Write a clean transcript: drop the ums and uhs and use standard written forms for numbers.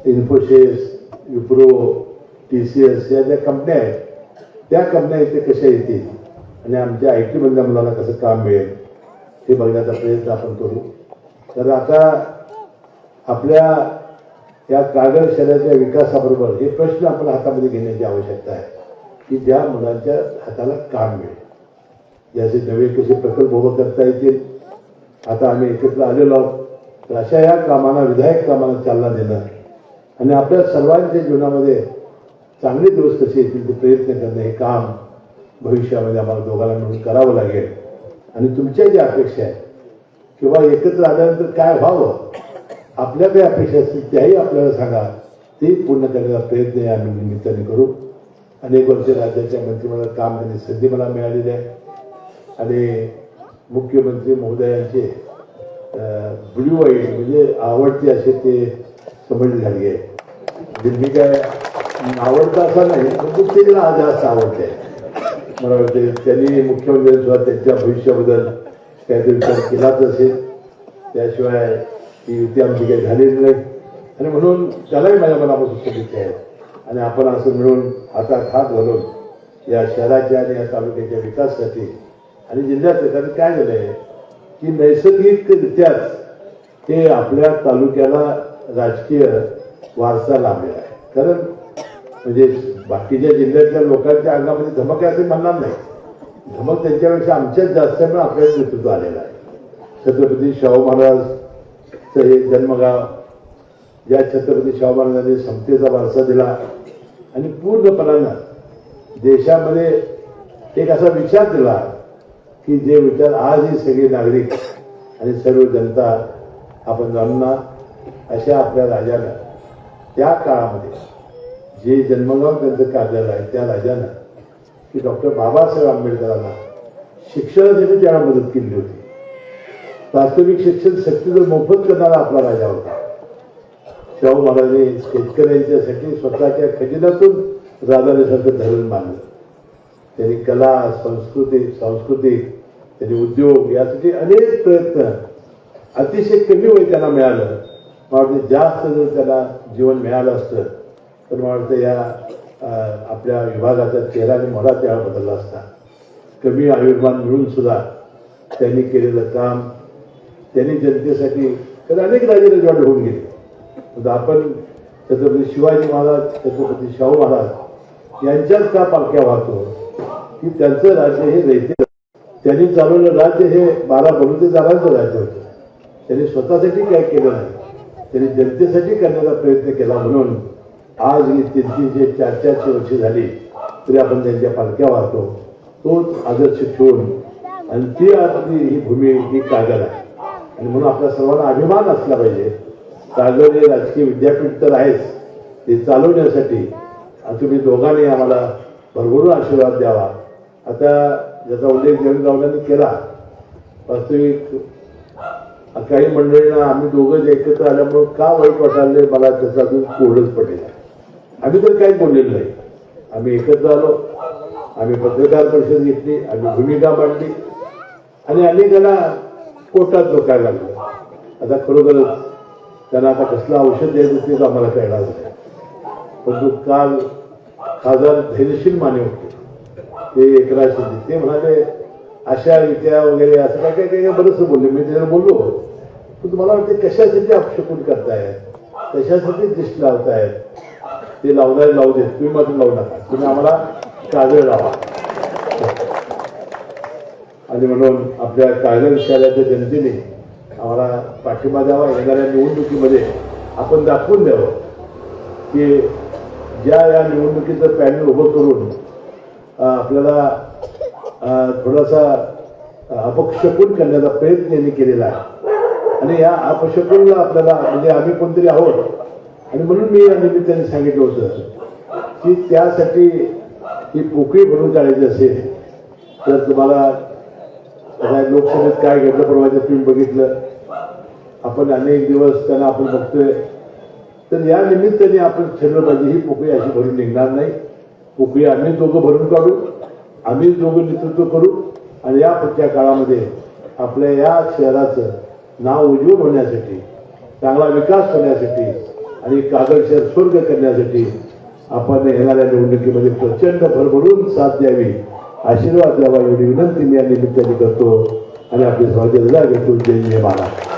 Infosys, Wipro, TCS या ज्या कंपन्या आहेत त्या कंपन्या इथे कशा येतील आणि आमच्या IT मधल्या मुलांना कसं काम मिळेल हे बघण्याचा प्रयत्न आपण करू. तर आता आपल्या या कागद शहराच्या विकासाबरोबर हे प्रश्न आपण हातामध्ये घेण्याची आवश्यकता आहे की ज्या मुलांच्या हाताला काम मिळेल, याचे नवे कसे प्रकल्प उभं करता येतील. आता आम्ही एकत्र आलेलो आहोत, तर अशा या कामांना, विधायक कामांना चालना देणं आणि आपल्या सर्वांच्या जीवनामध्ये चांगले दिवस कसे येतील ते प्रयत्न करणं हे काम भविष्यामध्ये आम्हाला दोघांना मिळून करावं लागेल. आणि तुमच्या ज्या अपेक्षा आहेत किंवा एकत्र आल्यानंतर काय व्हावं, आपल्या काही अपेक्षा असतील त्याही आपल्याला सांगा, ते पूर्ण करण्याचा प्रयत्न आम्ही निमित्ताने करू. अनेक वर्ष राज्याच्या मंत्रिमंडळात काम करण्याची संधी मला मिळालेली आहे आणि मुख्यमंत्री महोदयांचे ब्ल्यू व्हाईट म्हणजे आवडते असे ते समजले झाली आहे. दिल्ली काय आवडतं असं नाही, पण ते तिला जास्त आवडते. मला वाटते त्यांनी मुख्यमंत्र्यांसुद्धा त्यांच्या भविष्याबद्दल काहीतरी विचार केलाच असेल, त्याशिवाय ती युती आमची काही झालेली नाही. आणि म्हणून त्यालाही माझ्या मनापासून शुभेच्छा आहेत. आणि आपण असं मिळून हातात हात घालून या शहराच्या आणि या तालुक्याच्या विकासासाठी आणि जिल्ह्याचं, कारण काय झालं आहे की नैसर्गिकरित्याच हे आपल्या तालुक्याला राजकीय वारसा लाभलेला आहे. कारण म्हणजे बाकीच्या जिल्ह्यातल्या लोकांच्या अंगामध्ये धमक आहे असे म्हणणार नाही, धमक त्यांच्यापेक्षा आमच्याच जास्त आहे, पण आपल्याच नेतृत्व आलेलं आहे. छत्रपती शाहू महाराजचं हे जन्मगाव, ज्या छत्रपती शाहू महाराजांनी समतेचा वारसा दिला आणि पूर्णपणानं देशामध्ये एक असा विचार दिला की जे विचार आजही सगळे नागरिक आणि सर्व जनता आपण जाणणार. अशा आपल्या राजानं त्या काळामध्ये जे जन्मगाव त्यांचं काढलेलं आहे त्या राजानं की डॉक्टर बाबासाहेब आंबेडकरांना शिक्षणासाठी त्याला मदत केली होती. वास्तविक शिक्षण सक्तीचं मोफत करणारा आपला राजा होता. शाहू महाराजांनी शेतकऱ्यांच्यासाठी स्वतःच्या खजिन्यातून राजाण्यासारखं धरण मानलं. त्यांनी कला, सांस्कृतिक त्यांनी उद्योग यासाठी अनेक प्रयत्न, अतिशय कमी वय त्यांना मिळालं. मला वाटतं जास्त जर त्याला जीवन मिळालं असतं तर मला वाटतं या आपल्या विभागाचा चेहरा आणि मोडा त्यावेळा बदलला असता. कमी आयुर्मान मिळून सुद्धा त्यांनी केलेलं काम, त्यांनी जनतेसाठी, तर अनेक राजेरजवाडे होऊन गेले. आपण छत्रपती शिवाजी महाराज, छत्रपती शाहू महाराज यांच्याच का पालख्या वाहतो की त्यांचं राज्य हे रयते, त्यांनी चालवलेलं राज्य हे 12 बलुतेदारांचं राज्य होतं. त्यांनी स्वतःसाठी काय केलं नाही, त्यांनी जनतेसाठी करण्याचा प्रयत्न केला. म्हणून आज ही 300-400 वर्षे झाली तरी आपण त्यांच्या पालख्या वाहतो. तोच आदर्श ठेवून आणि ती आपली ही भूमी, ही कागद आहे. आणि म्हणून आपल्या सर्वांना अभिमान असला पाहिजे. कागद हे राजकीय विद्यापीठ तर आहेच, ते चालवण्यासाठी तुम्ही दोघांनी आम्हाला भरभरून आशीर्वाद द्यावा. आता ज्याचा उल्लेख जयंतरावांनी केला, वास्तविक काही मंडळींना आम्ही दोघं एकत्र आल्यामुळे का वाईट वाटायला मला त्याचा अजून कोडच पडेल. आम्ही तर काही बोललेलं नाही, आम्ही एकत्र आलो, आम्ही पत्रकार परिषद घेतली, आम्ही भूमिका मांडली आणि अनेकांना कोर्टात लोकायला लागलं. आता खरोखरच त्यांना आता कसलं औषध द्यायचं तेच आम्हाला कळणार नाही. परंतु काल खासदार धैर्यशील माने होते, ते एकनाथ शिंदे, ते म्हणाले अशा विद्या वगैरे असं काय काय बरंच बोलले. मी त्याला बोललो, पण तुम्हाला वाटते कशासाठी अपशकून करतायत, कशासाठी दृष्टी लावतायत, ते लावणारे लावू देत, तुम्ही मात्र लावू नका, तुम्ही आम्हाला कागद लावा. आणि म्हणून आपल्या कागद शहराच्या जनतेने आम्हाला पाठिंबा द्यावा. येणाऱ्या निवडणुकीमध्ये आपण दाखवून द्यावं की या निवडणुकीचं पॅनल उभं करून आपल्याला थोडासा अपशकून करण्याचा प्रयत्न यांनी केलेला आहे. आणि या अपशकूनला आपल्याला म्हणजे आम्ही कोणतरी आहोत. आणि म्हणून मी या निमित्ताने सांगितलं होतं की त्यासाठी ही पोकळी भरून काढायची असेल तर तुम्हाला लोकसभेत काय घडलं परवाच्या तुम्ही बघितलं. आपण अनेक दिवस त्यांना आपण बघतोय, तर या निमित्ताने आपण ठरलं पाहिजे ही पोकळी अशी भरून निघणार नाही. पोकळी आम्ही दोघं भरून काढू, आम्ही दोघं नेतृत्व करू आणि या पुढच्या काळामध्ये आपल्या या शहराचं नाव उज्ज्वल होण्यासाठी, चांगला विकास होण्यासाठी आणि कागद शहर स्वर्ग करण्यासाठी आपण येणाऱ्या निवडणुकीमध्ये प्रचंड भरभरून साथ द्यावी, आशीर्वाद द्यावा एवढी विनंती मी या निमित्ताने करतो आणि आपली स्वागत घेतो. जय जय महाराज.